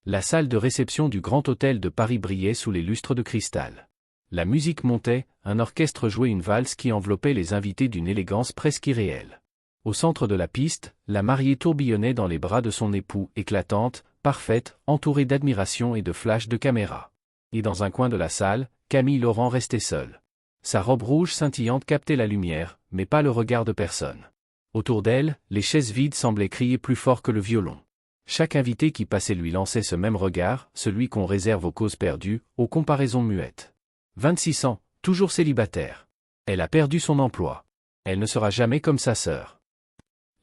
La salle de réception du Grand Hôtel de Paris brillait sous les lustres de cristal. La musique montait, un orchestre jouait une valse qui enveloppait les invités d'une élégance presque irréelle. Au centre de la piste, la mariée tourbillonnait dans les bras de son époux, éclatante, parfaite, entourée d'admiration et de flashs de caméra. Et dans un coin de la salle, Camille Laurent restait seule. Sa robe rouge scintillante captait la lumière, mais pas le regard de personne. Autour d'elle, les chaises vides semblaient crier plus fort que le violon. Chaque invité qui passait lui lançait ce même regard, celui qu'on réserve aux causes perdues, aux comparaisons muettes. 26 ans, toujours célibataire. Elle a perdu son emploi. Elle ne sera jamais comme sa sœur.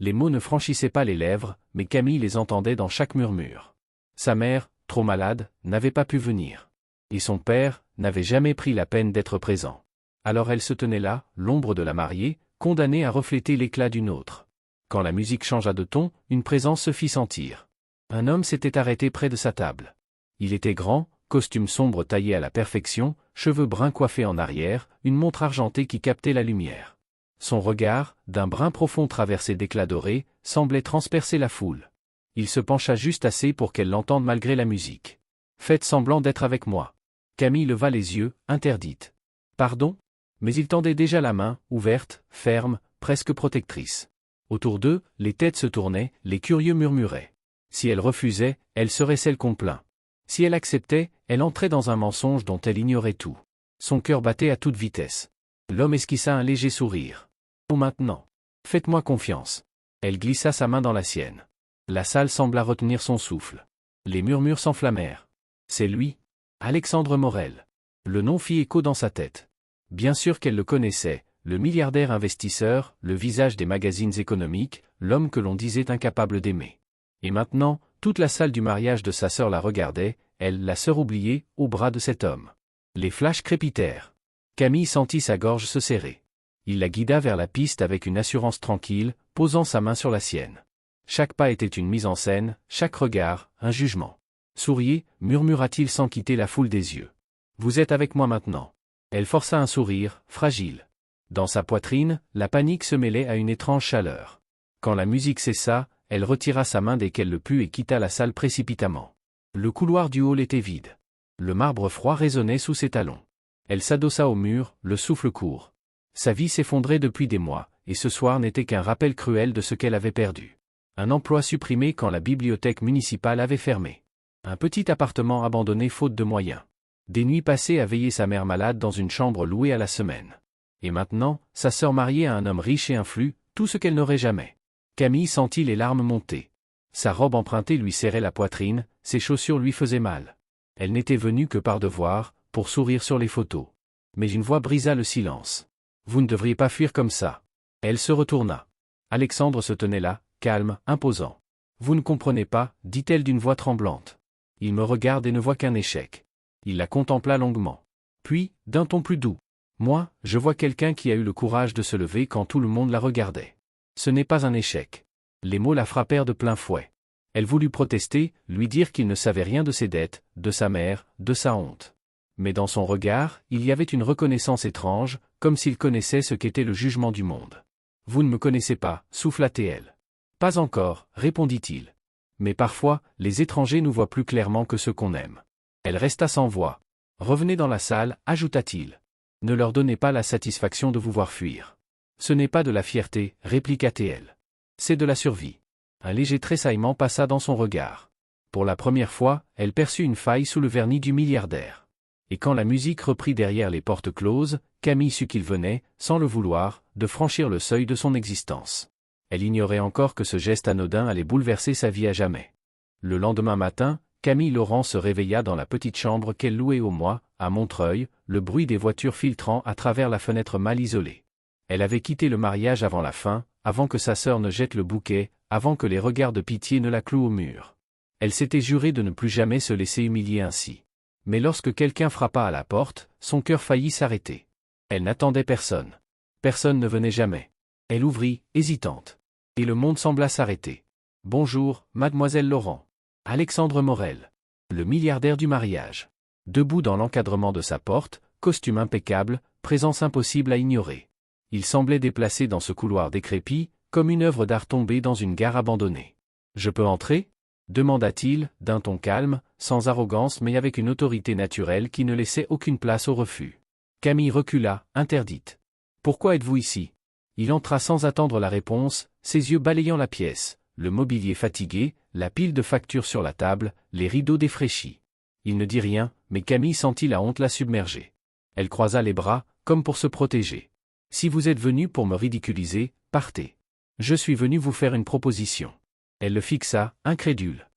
Les mots ne franchissaient pas les lèvres, mais Camille les entendait dans chaque murmure. Sa mère, trop malade, n'avait pas pu venir. Et son père, n'avait jamais pris la peine d'être présent. Alors elle se tenait là, l'ombre de la mariée, condamnée à refléter l'éclat d'une autre. Quand la musique changea de ton, une présence se fit sentir. Un homme s'était arrêté près de sa table. Il était grand, costume sombre taillé à la perfection, cheveux bruns coiffés en arrière, une montre argentée qui captait la lumière. Son regard, d'un brun profond traversé d'éclats dorés, semblait transpercer la foule. Il se pencha juste assez pour qu'elle l'entende malgré la musique. « Faites semblant d'être avec moi. » Camille leva les yeux, interdite. « Pardon ?» Mais il tendait déjà la main, ouverte, ferme, presque protectrice. Autour d'eux, les têtes se tournaient, les curieux murmuraient. Si elle refusait, elle serait celle qu'on plaint. Si elle acceptait, elle entrait dans un mensonge dont elle ignorait tout. Son cœur battait à toute vitesse. L'homme esquissa un léger sourire. « Oh maintenant. Faites-moi confiance. » Elle glissa sa main dans la sienne. La salle sembla retenir son souffle. Les murmures s'enflammèrent. « C'est lui. Alexandre Morel. » Le nom fit écho dans sa tête. Bien sûr qu'elle le connaissait, le milliardaire investisseur, le visage des magazines économiques, l'homme que l'on disait incapable d'aimer. Et maintenant, toute la salle du mariage de sa sœur la regardait, elle, la sœur oubliée, au bras de cet homme. Les flashs crépitèrent. Camille sentit sa gorge se serrer. Il la guida vers la piste avec une assurance tranquille, posant sa main sur la sienne. Chaque pas était une mise en scène, chaque regard, un jugement. « Souriez » murmura-t-il sans quitter la foule des yeux. « Vous êtes avec moi maintenant. » Elle força un sourire, fragile. Dans sa poitrine, la panique se mêlait à une étrange chaleur. Quand la musique cessa, elle retira sa main dès qu'elle le put et quitta la salle précipitamment. Le couloir du hall était vide. Le marbre froid résonnait sous ses talons. Elle s'adossa au mur, le souffle court. Sa vie s'effondrait depuis des mois, et ce soir n'était qu'un rappel cruel de ce qu'elle avait perdu. Un emploi supprimé quand la bibliothèque municipale avait fermé. Un petit appartement abandonné faute de moyens. Des nuits passées à veiller sa mère malade dans une chambre louée à la semaine. Et maintenant, sa sœur mariée à un homme riche et influent, tout ce qu'elle n'aurait jamais. Camille sentit les larmes monter. Sa robe empruntée lui serrait la poitrine, ses chaussures lui faisaient mal. Elle n'était venue que par devoir, pour sourire sur les photos. Mais une voix brisa le silence. « Vous ne devriez pas fuir comme ça. » Elle se retourna. Alexandre se tenait là, calme, imposant. « Vous ne comprenez pas, dit-elle d'une voix tremblante. Il me regarde et ne voit qu'un échec. » Il la contempla longuement. Puis, d'un ton plus doux. « Moi, je vois quelqu'un qui a eu le courage de se lever quand tout le monde la regardait. Ce n'est pas un échec. » Les mots la frappèrent de plein fouet. Elle voulut protester, lui dire qu'il ne savait rien de ses dettes, de sa mère, de sa honte. Mais dans son regard, il y avait une reconnaissance étrange, comme s'il connaissait ce qu'était le jugement du monde. « Vous ne me connaissez pas, souffla-t-elle. »« Pas encore, répondit-il. Mais parfois, les étrangers nous voient plus clairement que ceux qu'on aime. » Elle resta sans voix. « Revenez dans la salle, ajouta-t-il. Ne leur donnez pas la satisfaction de vous voir fuir. »« Ce n'est pas de la fierté, répliqua-t-elle. C'est de la survie. » Un léger tressaillement passa dans son regard. Pour la première fois, elle perçut une faille sous le vernis du milliardaire. Et quand la musique reprit derrière les portes closes, Camille sut qu'il venait, sans le vouloir, de franchir le seuil de son existence. Elle ignorait encore que ce geste anodin allait bouleverser sa vie à jamais. Le lendemain matin, Camille Laurent se réveilla dans la petite chambre qu'elle louait au mois, à Montreuil, le bruit des voitures filtrant à travers la fenêtre mal isolée. Elle avait quitté le mariage avant la fin, avant que sa sœur ne jette le bouquet, avant que les regards de pitié ne la clouent au mur. Elle s'était juré de ne plus jamais se laisser humilier ainsi. Mais lorsque quelqu'un frappa à la porte, son cœur faillit s'arrêter. Elle n'attendait personne. Personne ne venait jamais. Elle ouvrit, hésitante. Et le monde sembla s'arrêter. « Bonjour, mademoiselle Laurent. » Alexandre Morel. Le milliardaire du mariage. Debout dans l'encadrement de sa porte, costume impeccable, présence impossible à ignorer. Il semblait déplacé dans ce couloir décrépit, comme une œuvre d'art tombée dans une gare abandonnée. « Je peux entrer ?» demanda-t-il, d'un ton calme, sans arrogance mais avec une autorité naturelle qui ne laissait aucune place au refus. Camille recula, interdite. Pourquoi êtes-vous ici? Il entra sans attendre la réponse, ses yeux balayant la pièce, le mobilier fatigué, la pile de factures sur la table, les rideaux défraîchis. Il ne dit rien, mais Camille sentit la honte la submerger. Elle croisa les bras, comme pour se protéger. Si vous êtes venu pour me ridiculiser, partez. Je suis venu vous faire une proposition. Elle le fixa, incrédule.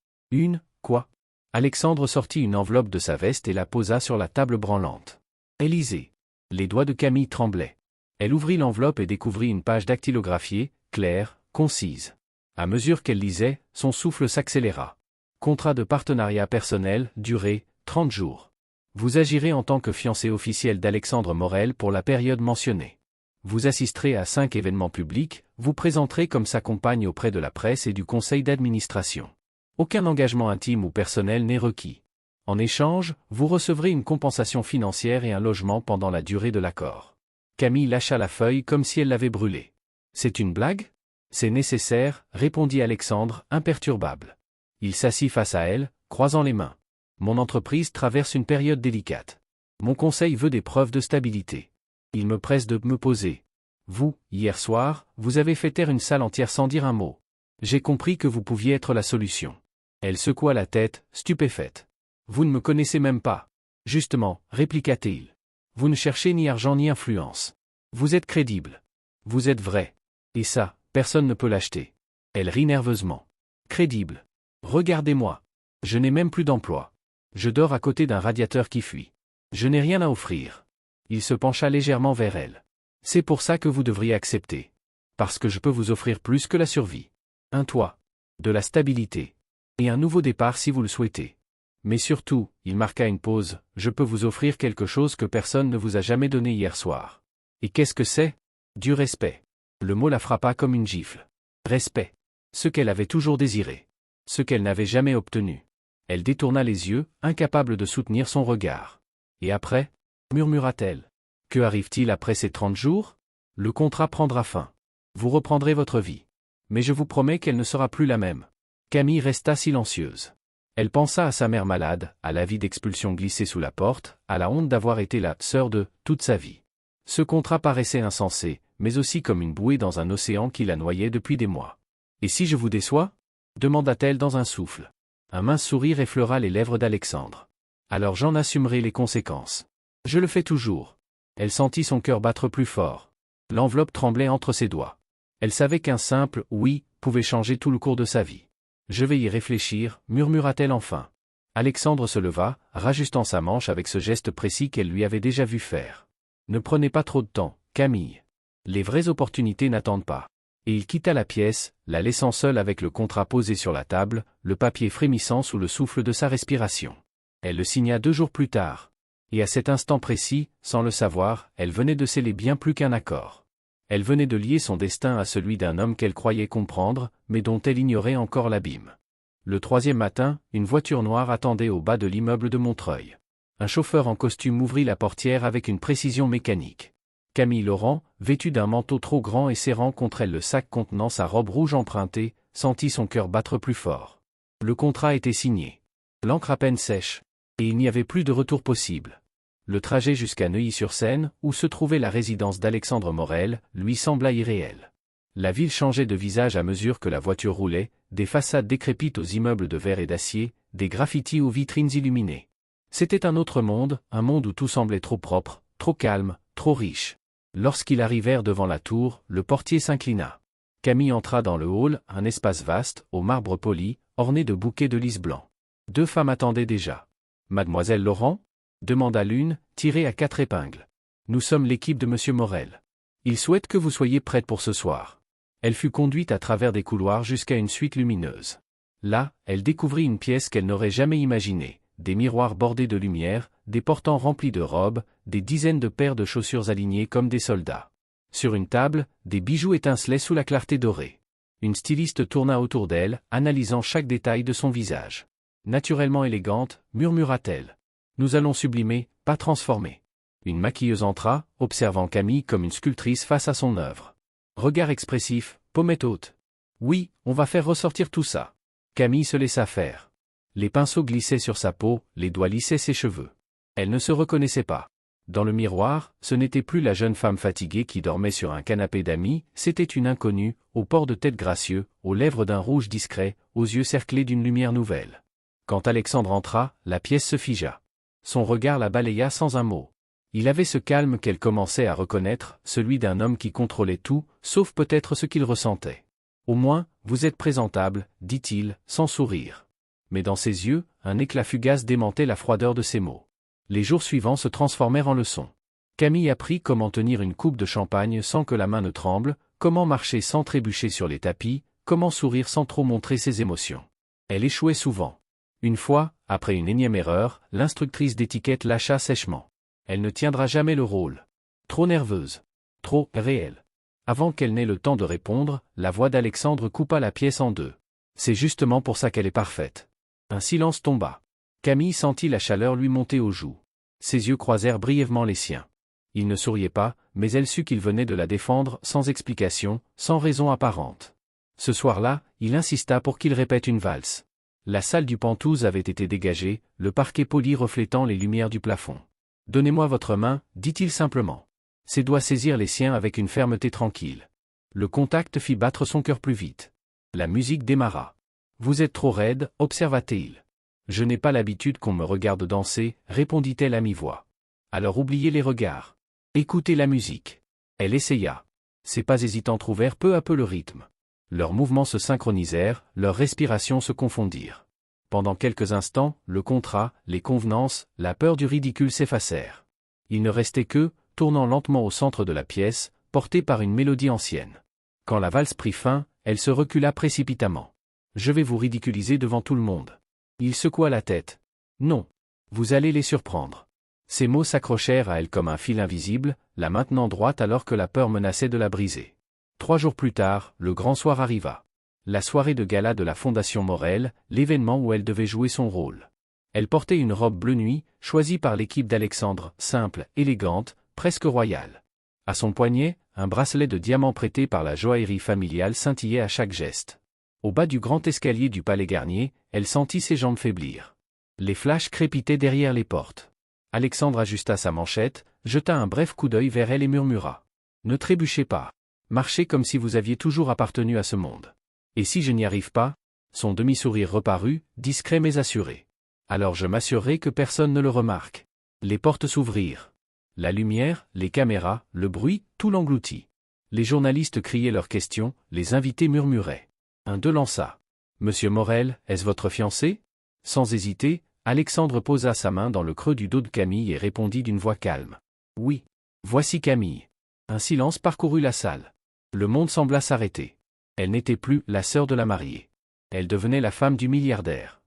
Quoi? Alexandre sortit une enveloppe de sa veste et la posa sur la table branlante. Lisez. Les doigts de Camille tremblaient. Elle ouvrit l'enveloppe et découvrit une page dactylographiée, claire, concise. À mesure qu'elle lisait, son souffle s'accéléra. Contrat de partenariat personnel, durée, 30 jours. Vous agirez en tant que fiancé officiel d'Alexandre Morel pour la période mentionnée. Vous assisterez à 5 événements publics, vous présenterez comme sa compagne auprès de la presse et du conseil d'administration. Aucun engagement intime ou personnel n'est requis. En échange, vous recevrez une compensation financière et un logement pendant la durée de l'accord. Camille lâcha la feuille comme si elle l'avait brûlée. C'est une blague? C'est nécessaire, répondit Alexandre, imperturbable. Il s'assit face à elle, croisant les mains. Mon entreprise traverse une période délicate. Mon conseil veut des preuves de stabilité. Il me presse de me poser. Vous, hier soir, vous avez fait taire une salle entière sans dire un mot. J'ai compris que vous pouviez être la solution. Elle secoua la tête, stupéfaite. Vous ne me connaissez même pas. Justement, répliqua-t-il. Vous ne cherchez ni argent ni influence. Vous êtes crédible. Vous êtes vrai. Et ça, personne ne peut l'acheter. Elle rit nerveusement. Crédible. Regardez-moi. Je n'ai même plus d'emploi. Je dors à côté d'un radiateur qui fuit. Je n'ai rien à offrir. Il se pencha légèrement vers elle. C'est pour ça que vous devriez accepter. Parce que je peux vous offrir plus que la survie. Un toit. De la stabilité. Et un nouveau départ si vous le souhaitez. Mais surtout, il marqua une pause, je peux vous offrir quelque chose que personne ne vous a jamais donné hier soir. Et qu'est-ce que c'est? Du respect. Le mot la frappa comme une gifle. Respect. Ce qu'elle avait toujours désiré. Ce qu'elle n'avait jamais obtenu. Elle détourna les yeux, incapable de soutenir son regard. Et après? Murmura-t-elle. Que arrive-t-il après ces 30 jours? Le contrat prendra fin. Vous reprendrez votre vie. Mais je vous promets qu'elle ne sera plus la même. Camille resta silencieuse. Elle pensa à sa mère malade, à l'avis d'expulsion glissé sous la porte, à la honte d'avoir été la sœur de toute sa vie. Ce contrat paraissait insensé, mais aussi comme une bouée dans un océan qui la noyait depuis des mois. Et si je vous déçois? Demanda-t-elle dans un souffle. Un mince sourire effleura les lèvres d'Alexandre. Alors j'en assumerai les conséquences. Je le fais toujours. Elle sentit son cœur battre plus fort. L'enveloppe tremblait entre ses doigts. Elle savait qu'un simple « oui » pouvait changer tout le cours de sa vie. Je vais y réfléchir, murmura-t-elle enfin. Alexandre se leva, rajustant sa manche avec ce geste précis qu'elle lui avait déjà vu faire. Ne prenez pas trop de temps, Camille. Les vraies opportunités n'attendent pas. Et il quitta la pièce, la laissant seule avec le contrat posé sur la table, le papier frémissant sous le souffle de sa respiration. Elle le signa 2 jours plus tard. Et à cet instant précis, sans le savoir, elle venait de sceller bien plus qu'un accord. Elle venait de lier son destin à celui d'un homme qu'elle croyait comprendre, mais dont elle ignorait encore l'abîme. Le 3e matin, une voiture noire attendait au bas de l'immeuble de Montreuil. Un chauffeur en costume ouvrit la portière avec une précision mécanique. Camille Laurent, vêtue d'un manteau trop grand et serrant contre elle le sac contenant sa robe rouge empruntée, sentit son cœur battre plus fort. Le contrat était signé. L'encre à peine sèche. Et il n'y avait plus de retour possible. Le trajet jusqu'à Neuilly-sur-Seine, où se trouvait la résidence d'Alexandre Morel, lui sembla irréel. La ville changeait de visage à mesure que la voiture roulait, des façades décrépites aux immeubles de verre et d'acier, des graffitis aux vitrines illuminées. C'était un autre monde, un monde où tout semblait trop propre, trop calme, trop riche. Lorsqu'ils arrivèrent devant la tour, le portier s'inclina. Camille entra dans le hall, un espace vaste, au marbre poli, orné de bouquets de lys blanc. 2 femmes attendaient déjà. Mademoiselle Laurent? Demanda l'une, tirée à 4 épingles. Nous sommes l'équipe de Monsieur Morel. Il souhaite que vous soyez prête pour ce soir. Elle fut conduite à travers des couloirs jusqu'à une suite lumineuse. Là, elle découvrit une pièce qu'elle n'aurait jamais imaginée, des miroirs bordés de lumière, des portants remplis de robes, des dizaines de paires de chaussures alignées comme des soldats. Sur une table, des bijoux étincelaient sous la clarté dorée. Une styliste tourna autour d'elle, analysant chaque détail de son visage. Naturellement élégante, murmura-t-elle. Nous allons sublimer, pas transformer. Une maquilleuse entra, observant Camille comme une sculptrice face à son œuvre. Regard expressif, pommette haute. Oui, on va faire ressortir tout ça. Camille se laissa faire. Les pinceaux glissaient sur sa peau, les doigts lissaient ses cheveux. Elle ne se reconnaissait pas. Dans le miroir, ce n'était plus la jeune femme fatiguée qui dormait sur un canapé d'amis, c'était une inconnue, au port de tête gracieux, aux lèvres d'un rouge discret, aux yeux cerclés d'une lumière nouvelle. Quand Alexandre entra, la pièce se figea. Son regard la balaya sans un mot. Il avait ce calme qu'elle commençait à reconnaître, celui d'un homme qui contrôlait tout, sauf peut-être ce qu'il ressentait. « Au moins, vous êtes présentable, dit-il, sans sourire. » Mais dans ses yeux, un éclat fugace démentait la froideur de ses mots. Les jours suivants se transformèrent en leçons. Camille apprit comment tenir une coupe de champagne sans que la main ne tremble, comment marcher sans trébucher sur les tapis, comment sourire sans trop montrer ses émotions. Elle échouait souvent. Une fois, après une énième erreur, l'instructrice d'étiquette lâcha sèchement. Elle ne tiendra jamais le rôle. Trop nerveuse. Trop réelle. Avant qu'elle n'ait le temps de répondre, la voix d'Alexandre coupa la pièce en deux. C'est justement pour ça qu'elle est parfaite. Un silence tomba. Camille sentit la chaleur lui monter aux joues. Ses yeux croisèrent brièvement les siens. Il ne souriait pas, mais elle sut qu'il venait de la défendre sans explication, sans raison apparente. Ce soir-là, il insista pour qu'il répète une valse. La salle du Penthouse avait été dégagée, le parquet poli reflétant les lumières du plafond. « Donnez-moi votre main, dit-il simplement. » Ses doigts saisirent les siens avec une fermeté tranquille. Le contact fit battre son cœur plus vite. La musique démarra. « Vous êtes trop raide, observa-t-il. »« Je n'ai pas l'habitude qu'on me regarde danser, répondit-elle à mi-voix. »« Alors oubliez les regards. Écoutez la musique. » Elle essaya. Ses pas hésitants trouvèrent peu à peu le rythme. Leurs mouvements se synchronisèrent, leurs respirations se confondirent. Pendant quelques instants, le contrat, les convenances, la peur du ridicule s'effacèrent. Il ne restait que, tournant lentement au centre de la pièce, porté par une mélodie ancienne. Quand la valse prit fin, elle se recula précipitamment. « Je vais vous ridiculiser devant tout le monde. » Il secoua la tête. « Non. Vous allez les surprendre. » Ces mots s'accrochèrent à elle comme un fil invisible, la maintenant droite alors que la peur menaçait de la briser. 3 jours plus tard, le grand soir arriva. La soirée de gala de la Fondation Morel, l'événement où elle devait jouer son rôle. Elle portait une robe bleu nuit, choisie par l'équipe d'Alexandre, simple, élégante, presque royale. À son poignet, un bracelet de diamants prêté par la joaillerie familiale scintillait à chaque geste. Au bas du grand escalier du Palais Garnier, elle sentit ses jambes faiblir. Les flashs crépitaient derrière les portes. Alexandre ajusta sa manchette, jeta un bref coup d'œil vers elle et murmura. « Ne trébuchez pas. Marchez comme si vous aviez toujours appartenu à ce monde. Et si je n'y arrive pas ?» Son demi-sourire reparut, discret mais assuré. « Alors je m'assurerai que personne ne le remarque. » Les portes s'ouvrirent. La lumière, les caméras, le bruit, tout l'engloutit. Les journalistes criaient leurs questions, les invités murmuraient. Un d'eux lança. « Monsieur Morel, est-ce votre fiancé ?» Sans hésiter, Alexandre posa sa main dans le creux du dos de Camille et répondit d'une voix calme. « Oui. Voici Camille. » Un silence parcourut la salle. Le monde sembla s'arrêter. Elle n'était plus la sœur de la mariée. Elle devenait la femme du milliardaire.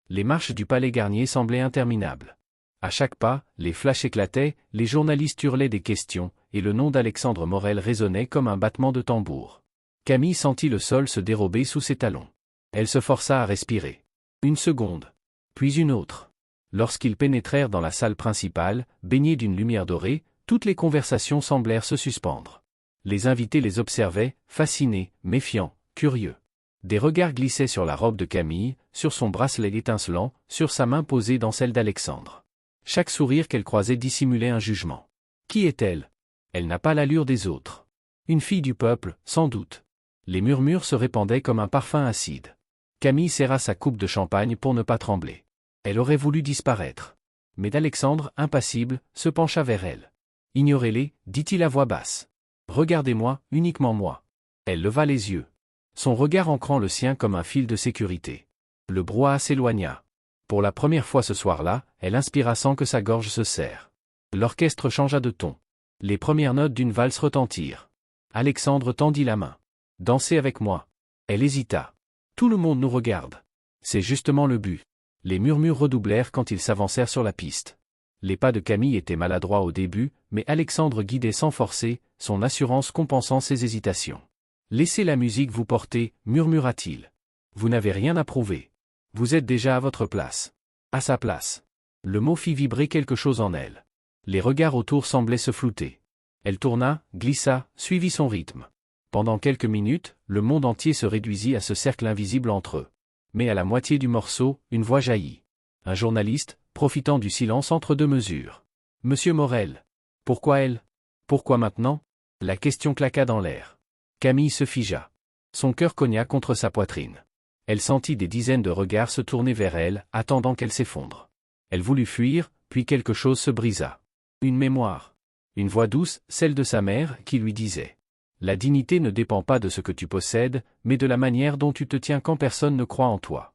Les marches du Palais Garnier semblaient interminables. À chaque pas, les flashs éclataient, les journalistes hurlaient des questions, et le nom d'Alexandre Morel résonnait comme un battement de tambour. Camille sentit le sol se dérober sous ses talons. Elle se força à respirer. Une seconde. Puis une autre. Lorsqu'ils pénétrèrent dans la salle principale, baignée d'une lumière dorée, toutes les conversations semblèrent se suspendre. Les invités les observaient, fascinés, méfiants, curieux. Des regards glissaient sur la robe de Camille, sur son bracelet étincelant, sur sa main posée dans celle d'Alexandre. Chaque sourire qu'elle croisait dissimulait un jugement. Qui est-elle? Elle n'a pas l'allure des autres. Une fille du peuple, sans doute. Les murmures se répandaient comme un parfum acide. Camille serra sa coupe de champagne pour ne pas trembler. Elle aurait voulu disparaître. Mais Alexandre, impassible, se pencha vers elle. « Ignorez-les, dit-il à voix basse. Regardez-moi, uniquement moi. » Elle leva les yeux. Son regard ancrant le sien comme un fil de sécurité. Le brouhaha s'éloigna. Pour la première fois ce soir-là, elle inspira sans que sa gorge se serre. L'orchestre changea de ton. Les premières notes d'une valse retentirent. Alexandre tendit la main. « Dansez avec moi. » Elle hésita. « Tout le monde nous regarde. » C'est justement le but. Les murmures redoublèrent quand ils s'avancèrent sur la piste. Les pas de Camille étaient maladroits au début, mais Alexandre guidait sans forcer, son assurance compensant ses hésitations. « Laissez la musique vous porter, murmura-t-il. Vous n'avez rien à prouver. Vous êtes déjà à votre place. À sa place. » Le mot fit vibrer quelque chose en elle. Les regards autour semblaient se flouter. Elle tourna, glissa, suivit son rythme. Pendant quelques minutes, le monde entier se réduisit à ce cercle invisible entre eux. Mais à la moitié du morceau, une voix jaillit. Un journaliste, profitant du silence entre deux mesures. « Monsieur Morel. Pourquoi elle? Pourquoi maintenant ?» La question claqua dans l'air. Camille se figea. Son cœur cogna contre sa poitrine. Elle sentit des dizaines de regards se tourner vers elle, attendant qu'elle s'effondre. Elle voulut fuir, puis quelque chose se brisa. Une mémoire. Une voix douce, celle de sa mère, qui lui disait « La dignité ne dépend pas de ce que tu possèdes, mais de la manière dont tu te tiens quand personne ne croit en toi. »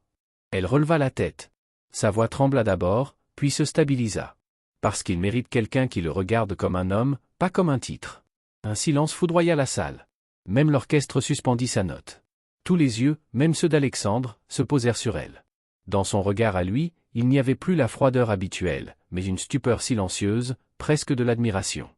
Elle releva la tête. Sa voix trembla d'abord, puis se stabilisa. Parce qu'il mérite quelqu'un qui le regarde comme un homme, pas comme un titre. Un silence foudroya la salle. Même l'orchestre suspendit sa note. Tous les yeux, même ceux d'Alexandre, se posèrent sur elle. Dans son regard à lui, il n'y avait plus la froideur habituelle, mais une stupeur silencieuse, presque de l'admiration.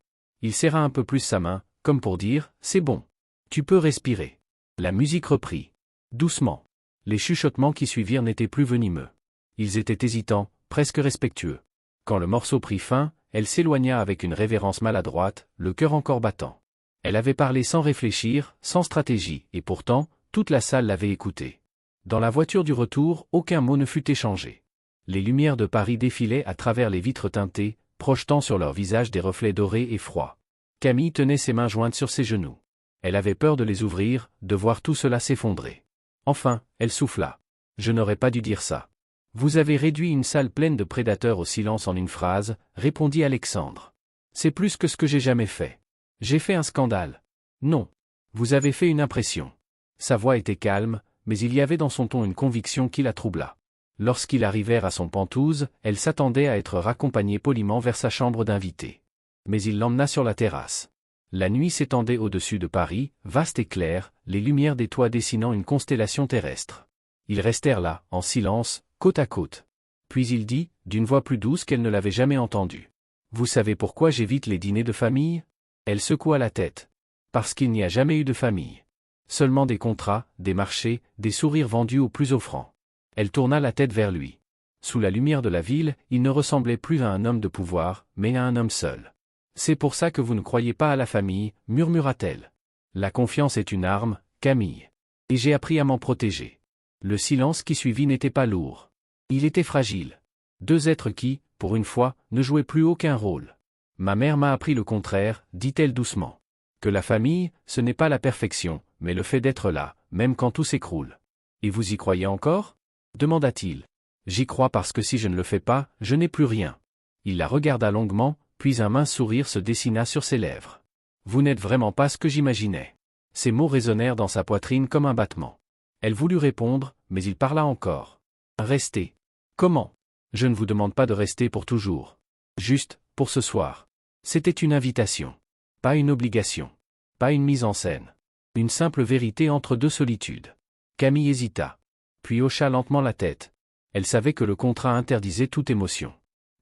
Il serra un peu plus sa main, comme pour dire « C'est bon. Tu peux respirer. » La musique reprit. Doucement. Les chuchotements qui suivirent n'étaient plus venimeux. Ils étaient hésitants, presque respectueux. Quand le morceau prit fin, elle s'éloigna avec une révérence maladroite, le cœur encore battant. Elle avait parlé sans réfléchir, sans stratégie, et pourtant, toute la salle l'avait écoutée. Dans la voiture du retour, aucun mot ne fut échangé. Les lumières de Paris défilaient à travers les vitres teintées, projetant sur leurs visages des reflets dorés et froids. Camille tenait ses mains jointes sur ses genoux. Elle avait peur de les ouvrir, de voir tout cela s'effondrer. Enfin, elle souffla. « Je n'aurais pas dû dire ça. » « Vous avez réduit une salle pleine de prédateurs au silence en une phrase, » répondit Alexandre. « C'est plus que ce que j'ai jamais fait. J'ai fait un scandale. » « Non. Vous avez fait une impression. » Sa voix était calme, mais il y avait dans son ton une conviction qui la troubla. Lorsqu'ils arrivèrent à son Penthouse, elle s'attendait à être raccompagnée poliment vers sa chambre d'invité. Mais il l'emmena sur la terrasse. La nuit s'étendait au-dessus de Paris, vaste et claire, les lumières des toits dessinant une constellation terrestre. Ils restèrent là, en silence, côte à côte. Puis il dit, d'une voix plus douce qu'elle ne l'avait jamais entendue. « Vous savez pourquoi j'évite les dîners de famille ?» Elle secoua la tête. « Parce qu'il n'y a jamais eu de famille. Seulement des contrats, des marchés, des sourires vendus aux plus offrants. » Elle tourna la tête vers lui. Sous la lumière de la ville, il ne ressemblait plus à un homme de pouvoir, mais à un homme seul. « C'est pour ça que vous ne croyez pas à la famille, » murmura-t-elle. « La confiance est une arme, Camille. Et j'ai appris à m'en protéger. » Le silence qui suivit n'était pas lourd. Il était fragile. Deux êtres qui, pour une fois, ne jouaient plus aucun rôle. « Ma mère m'a appris le contraire, » dit-elle doucement. « Que la famille, ce n'est pas la perfection, mais le fait d'être là, même quand tout s'écroule. »« Et vous y croyez encore ?» demanda-t-il. « J'y crois parce que si je ne le fais pas, je n'ai plus rien. » Il la regarda longuement, puis un mince sourire se dessina sur ses lèvres. « Vous n'êtes vraiment pas ce que j'imaginais. » Ces mots résonnèrent dans sa poitrine comme un battement. Elle voulut répondre, mais il parla encore. « Restez. » « Comment ? Je ne vous demande pas de rester pour toujours. Juste, pour ce soir. » C'était une invitation. Pas une obligation. Pas une mise en scène. Une simple vérité entre deux solitudes. Camille hésita. Puis hocha lentement la tête. Elle savait que le contrat interdisait toute émotion.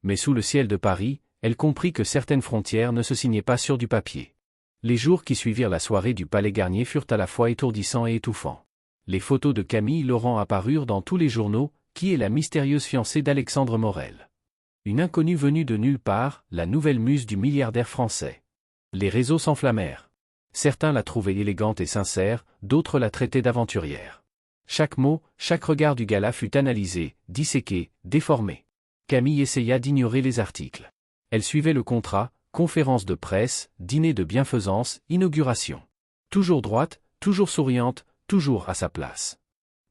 Mais sous le ciel de Paris, elle comprit que certaines frontières ne se signaient pas sur du papier. Les jours qui suivirent la soirée du Palais Garnier furent à la fois étourdissants et étouffants. Les photos de Camille Laurent apparurent dans tous les journaux, qui est la mystérieuse fiancée d'Alexandre Morel. Une inconnue venue de nulle part, la nouvelle muse du milliardaire français. Les réseaux s'enflammèrent. Certains la trouvaient élégante et sincère, d'autres la traitaient d'aventurière. Chaque mot, chaque regard du gala fut analysé, disséqué, déformé. Camille essaya d'ignorer les articles. Elle suivait le contrat, conférence de presse, dîner de bienfaisance, inauguration. Toujours droite, toujours souriante, toujours à sa place.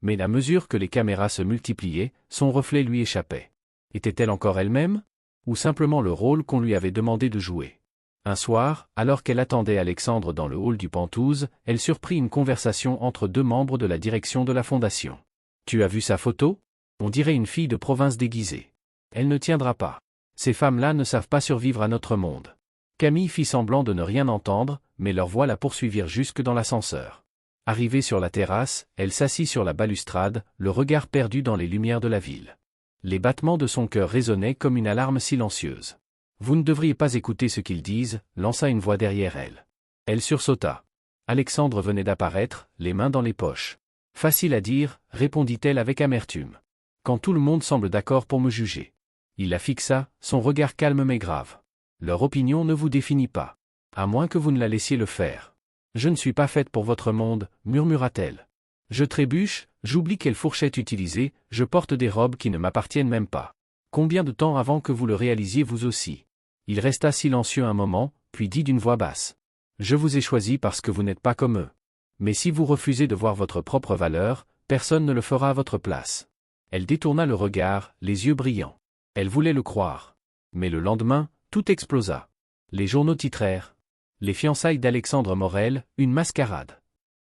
Mais à mesure que les caméras se multipliaient, son reflet lui échappait. Était-elle encore elle-même? Ou simplement le rôle qu'on lui avait demandé de jouer? Un soir, alors qu'elle attendait Alexandre dans le hall du Penthouse, elle surprit une conversation entre deux membres de la direction de la fondation. « Tu as vu sa photo? On dirait une fille de province déguisée. Elle ne tiendra pas. Ces femmes-là ne savent pas survivre à notre monde. » Camille fit semblant de ne rien entendre, mais leurs voix la poursuivirent jusque dans l'ascenseur. Arrivée sur la terrasse, elle s'assit sur la balustrade, le regard perdu dans les lumières de la ville. Les battements de son cœur résonnaient comme une alarme silencieuse. « Vous ne devriez pas écouter ce qu'ils disent », lança une voix derrière elle. Elle sursauta. Alexandre venait d'apparaître, les mains dans les poches. « Facile à dire », répondit-elle avec amertume. « Quand tout le monde semble d'accord pour me juger. » Il la fixa, son regard calme mais grave. « Leur opinion ne vous définit pas. À moins que vous ne la laissiez le faire. » « Je ne suis pas faite pour votre monde, » murmura-t-elle. « Je trébuche, J'oublie quelle fourchette utiliser, je porte des robes qui ne m'appartiennent même pas. Combien de temps avant que vous le réalisiez vous aussi? Il resta silencieux un moment, puis dit d'une voix basse. Je vous ai choisi parce que vous n'êtes pas comme eux. Mais si vous refusez de voir votre propre valeur, personne ne le fera à votre place. Elle détourna le regard, les yeux brillants. Elle voulait le croire. Mais le lendemain, tout explosa. Les journaux titrèrent. Les fiançailles d'Alexandre Morel, une mascarade.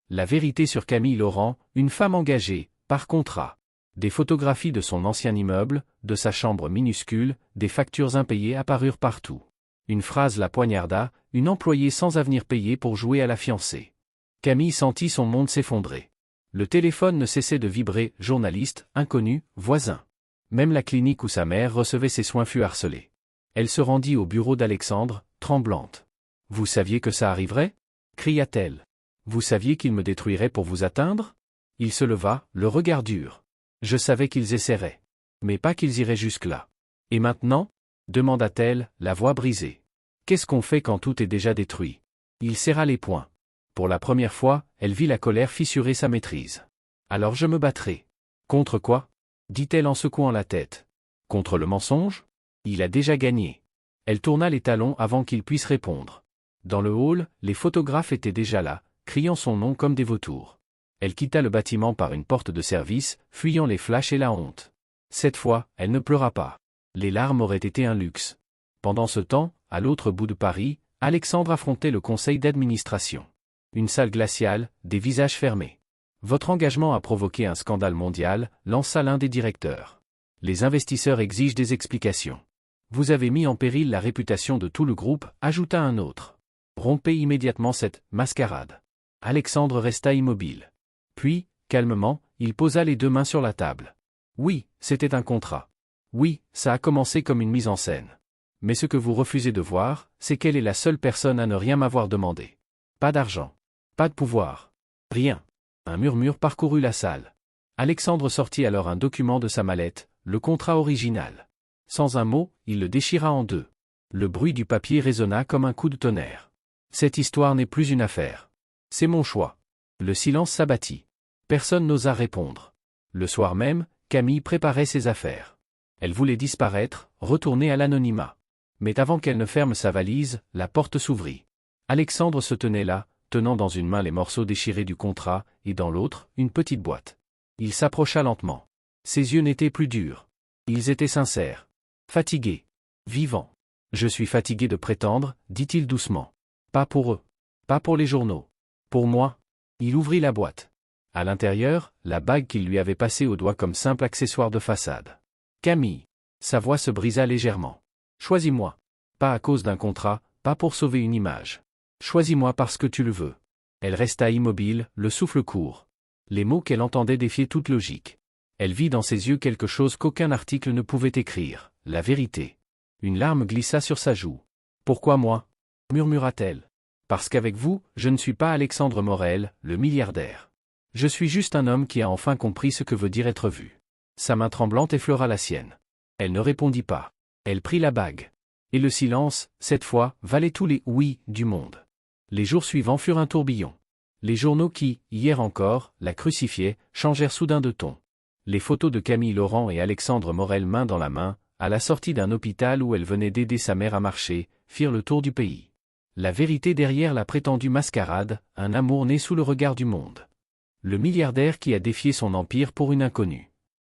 La vérité sur Camille Laurent, une femme engagée, par contrat. Des photographies de son ancien immeuble, de sa chambre minuscule, des factures impayées apparurent partout. Une phrase la poignarda, une employée sans avenir payée pour jouer à la fiancée. Camille sentit son monde s'effondrer. Le téléphone ne cessait de vibrer, journaliste, inconnu, voisin. Même la clinique où sa mère recevait ses soins fut harcelée. Elle se rendit au bureau d'Alexandre, tremblante. « Vous saviez que ça arriverait » cria-t-elle. « Vous saviez qu'ils me détruiraient pour vous atteindre » Il se leva, le regard dur. « Je savais qu'ils essaieraient. Mais pas qu'ils iraient jusque-là. »« Et maintenant » demanda-t-elle, la voix brisée. « Qu'est-ce qu'on fait quand tout est déjà détruit » Il serra les poings. Pour la première fois, elle vit la colère fissurer sa maîtrise. « Alors je me battrai. »« Contre quoi » dit-elle en secouant la tête. « Contre le mensonge ?» Il a déjà gagné. Elle tourna les talons avant qu'il puisse répondre. Dans le hall, les photographes étaient déjà là, criant son nom comme des vautours. Elle quitta le bâtiment par une porte de service, fuyant les flashs et la honte. Cette fois, elle ne pleura pas. Les larmes auraient été un luxe. Pendant ce temps, à l'autre bout de Paris, Alexandre affrontait le conseil d'administration. Une salle glaciale, des visages fermés. Votre engagement a provoqué un scandale mondial, lança l'un des directeurs. Les investisseurs exigent des explications. Vous avez mis en péril la réputation de tout le groupe, ajouta un autre. Rompez immédiatement cette mascarade. Alexandre resta immobile. Puis, calmement, il posa les deux mains sur la table. Oui, c'était un contrat. Oui, ça a commencé comme une mise en scène. Mais ce que vous refusez de voir, c'est qu'elle est la seule personne à ne rien m'avoir demandé. Pas d'argent. Pas de pouvoir. Rien. Un murmure parcourut la salle. Alexandre sortit alors un document de sa mallette, le contrat original. Sans un mot, il le déchira en deux. Le bruit du papier résonna comme un coup de tonnerre. Cette histoire n'est plus une affaire. C'est mon choix. Le silence s'abattit. Personne n'osa répondre. Le soir même, Camille préparait ses affaires. Elle voulait disparaître, retourner à l'anonymat. Mais avant qu'elle ne ferme sa valise, la porte s'ouvrit. Alexandre se tenait là, tenant dans une main les morceaux déchirés du contrat, et dans l'autre, une petite boîte. Il s'approcha lentement. Ses yeux n'étaient plus durs. Ils étaient sincères. Fatigués. Vivants. Je suis fatigué de prétendre, dit-il doucement. Pas pour eux. Pas pour les journaux. Pour moi. Il ouvrit la boîte. À l'intérieur, la bague qu'il lui avait passée au doigt comme simple accessoire de façade. Camille. Sa voix se brisa légèrement. Choisis-moi. Pas à cause d'un contrat, pas pour sauver une image. Choisis-moi parce que tu le veux. Elle resta immobile, le souffle court. Les mots qu'elle entendait défiaient toute logique. Elle vit dans ses yeux quelque chose qu'aucun article ne pouvait écrire, la vérité. Une larme glissa sur sa joue. Pourquoi moi ? Murmura-t-elle. Parce qu'avec vous, je ne suis pas Alexandre Morel, le milliardaire. Je suis juste un homme qui a enfin compris ce que veut dire être vu. Sa main tremblante effleura la sienne. Elle ne répondit pas. Elle prit la bague. Et le silence, cette fois, valait tous les « oui » du monde. Les jours suivants furent un tourbillon. Les journaux qui, hier encore, la crucifiaient, changèrent soudain de ton. Les photos de Camille Laurent et Alexandre Morel main dans la main, à la sortie d'un hôpital où elle venait d'aider sa mère à marcher, firent le tour du pays. La vérité derrière la prétendue mascarade, un amour né sous le regard du monde. Le milliardaire qui a défié son empire pour une inconnue.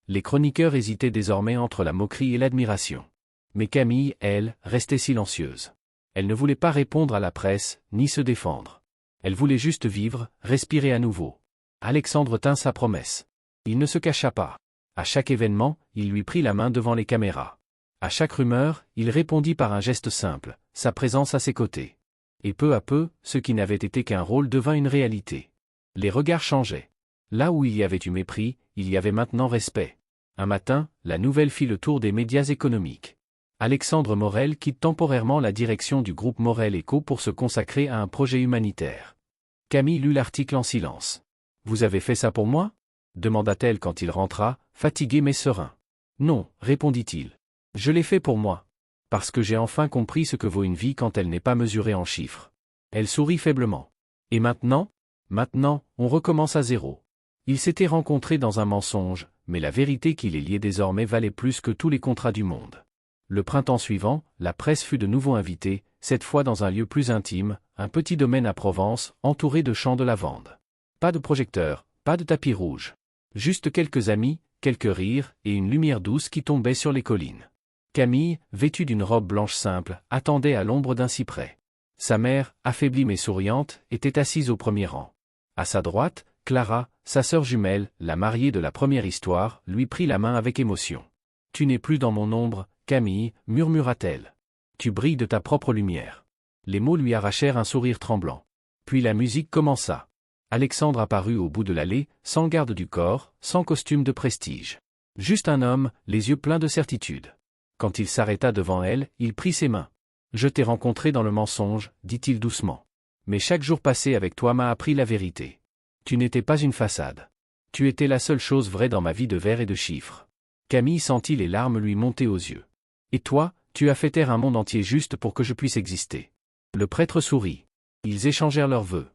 Les chroniqueurs hésitaient désormais entre la moquerie et l'admiration. Mais Camille, elle, restait silencieuse. Elle ne voulait pas répondre à la presse, ni se défendre. Elle voulait juste vivre, respirer à nouveau. Alexandre tint sa promesse. Il ne se cacha pas. À chaque événement, il lui prit la main devant les caméras. À chaque rumeur, il répondit par un geste simple, sa présence à ses côtés. Et peu à peu, ce qui n'avait été qu'un rôle devint une réalité. Les regards changeaient. Là où il y avait eu mépris, il y avait maintenant respect. Un matin, la nouvelle fit le tour des médias économiques. Alexandre Morel quitte temporairement la direction du groupe Morel Eco pour se consacrer à un projet humanitaire. Camille lut l'article en silence. « Vous avez fait ça pour moi » demanda-t-elle quand il rentra, fatigué mais serein. « Non, répondit-il. Je l'ai fait pour moi. Parce que j'ai enfin compris ce que vaut une vie quand elle n'est pas mesurée en chiffres. » Elle sourit faiblement. « Et maintenant ? Maintenant, on recommence à zéro. Ils s'étaient rencontrés dans un mensonge, mais la vérité qui les liait désormais valait plus que tous les contrats du monde. Le printemps suivant, la presse fut de nouveau invitée, cette fois dans un lieu plus intime, un petit domaine à Provence, entouré de champs de lavande. Pas de projecteur, pas de tapis rouge. Juste quelques amis, quelques rires, et une lumière douce qui tombait sur les collines. Camille, vêtue d'une robe blanche simple, attendait à l'ombre d'un cyprès. Sa mère, affaiblie mais souriante, était assise au premier rang. À sa droite, Clara, sa sœur jumelle, la mariée de la première histoire, lui prit la main avec émotion. « Tu n'es plus dans mon ombre, Camille, murmura-t-elle. Tu brilles de ta propre lumière. » Les mots lui arrachèrent un sourire tremblant. Puis la musique commença. Alexandre apparut au bout de l'allée, sans garde du corps, sans costume de prestige. Juste un homme, les yeux pleins de certitude. Quand il s'arrêta devant elle, il prit ses mains. « Je t'ai rencontré dans le mensonge, dit-il doucement. Mais chaque jour passé avec toi m'a appris la vérité. Tu n'étais pas une façade. Tu étais la seule chose vraie dans ma vie de vers et de chiffres. » Camille sentit les larmes lui monter aux yeux. « Et toi, tu as fait taire un monde entier juste pour que je puisse exister. » Le prêtre sourit. Ils échangèrent leurs vœux.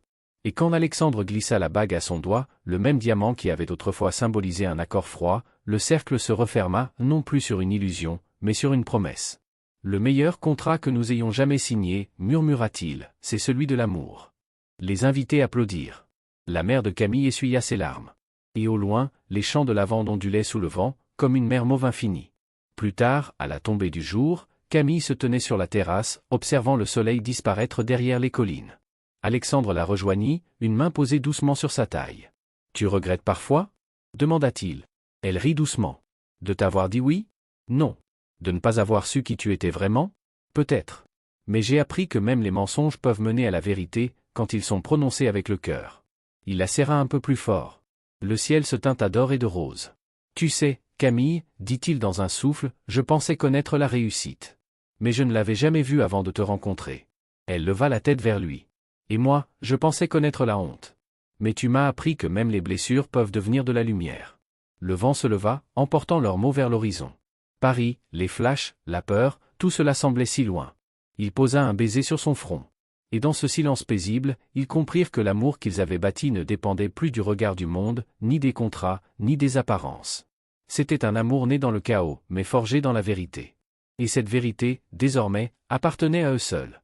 Et quand Alexandre glissa la bague à son doigt, le même diamant qui avait autrefois symbolisé un accord froid, le cercle se referma, non plus sur une illusion, mais sur une promesse. « Le meilleur contrat que nous ayons jamais signé, murmura-t-il, c'est celui de l'amour. » Les invités applaudirent. La mère de Camille essuya ses larmes. Et au loin, les champs de lavande ondulaient sous le vent, comme une mer mauve infinie. Plus tard, à la tombée du jour, Camille se tenait sur la terrasse, observant le soleil disparaître derrière les collines. Alexandre la rejoignit, une main posée doucement sur sa taille. « Tu regrettes parfois » demanda-t-il. Elle rit doucement. « De t'avoir dit oui ? Non. De ne pas avoir su qui tu étais vraiment ? Peut-être. Mais j'ai appris que même les mensonges peuvent mener à la vérité, quand ils sont prononcés avec le cœur. » Il la serra un peu plus fort. Le ciel se teinta d'or et de rose. « Tu sais, Camille, dit-il dans un souffle, je pensais connaître la réussite. Mais je ne l'avais jamais vue avant de te rencontrer. » Elle leva la tête vers lui. « Et moi, je pensais connaître la honte. Mais tu m'as appris que même les blessures peuvent devenir de la lumière. » Le vent se leva, emportant leurs mots vers l'horizon. Paris, les flashs, la peur, tout cela semblait si loin. Il posa un baiser sur son front. Et dans ce silence paisible, ils comprirent que l'amour qu'ils avaient bâti ne dépendait plus du regard du monde, ni des contrats, ni des apparences. C'était un amour né dans le chaos, mais forgé dans la vérité. Et cette vérité, désormais, appartenait à eux seuls.